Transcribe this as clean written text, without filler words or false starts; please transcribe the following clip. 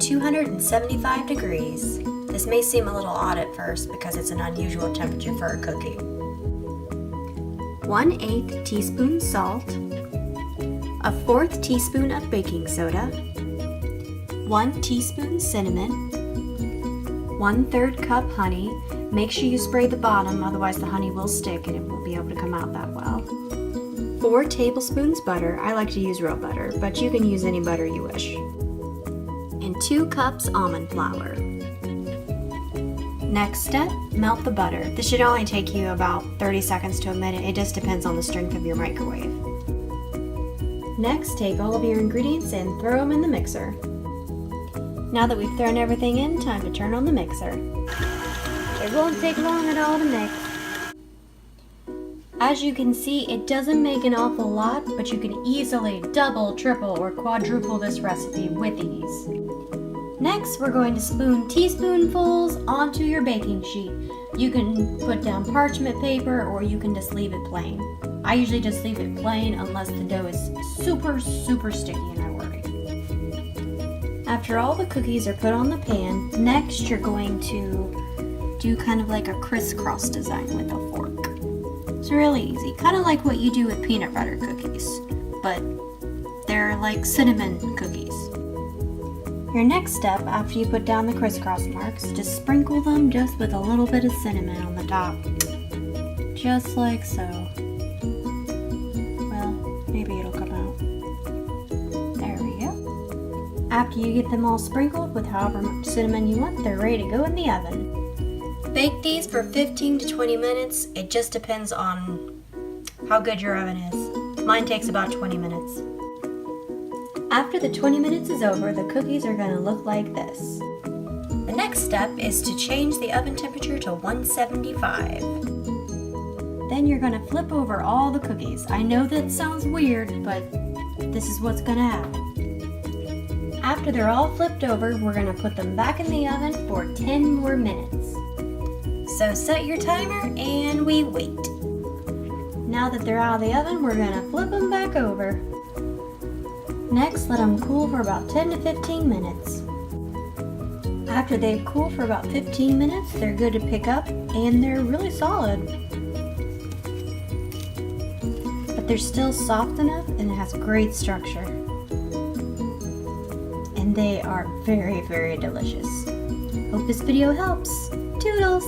275 degrees. This may seem a little odd at first because it's an unusual temperature for a cookie. 1/8 teaspoon salt, a 1/4 teaspoon of baking soda, 1 teaspoon cinnamon, 1/3 cup honey. Make sure you spray the bottom, otherwise the honey will stick and it won't be able to come out that well. 4 tablespoons butter. I like to use real butter, but you can use any butter you wish. And 2 cups almond flour. Next step, melt the butter. This should only take you about 30 seconds to a minute. It just depends on the strength of your microwave. Next, take all of your ingredients and throw them in the mixer. Now that we've thrown everything in, time to turn on the mixer. It won't take long at all to mix. As you can see, it doesn't make an awful lot, but you can easily double, triple, or quadruple this recipe with ease. Next, we're going to spoon teaspoonfuls onto your baking sheet. You can put down parchment paper or you can just leave it plain. I usually just leave it plain unless the dough is super sticky and I worry. After all the cookies are put on the pan, next you're going to do kind of like a crisscross design with a fork. It's really easy, kind of like what you do with peanut butter cookies, but they're like cinnamon cookies. Your next step, after you put down the crisscross marks, just sprinkle them just with a little bit of cinnamon on the top. Just like so. Well, maybe it'll come out. There we go. After you get them all sprinkled with however much cinnamon you want, they're ready to go in the oven. Bake these for 15 to 20 minutes. It just depends on how good your oven is. Mine takes about 20 minutes. After the 20 minutes is over, the cookies are going to look like this. The next step is to change the oven temperature to 175. Then you're going to flip over all the cookies. I know that sounds weird, but this is what's going to happen. After they're all flipped over, we're going to put them back in the oven for 10 more minutes. So set your timer and we wait. Now that they're out of the oven, we're going to flip them back over. Next, let them cool for about 10 to 15 minutes. After they've cooled for about 15 minutes, they're good to pick up and they're really solid. But they're still soft enough and it has great structure. And they are very delicious. Hope this video helps. Toodles!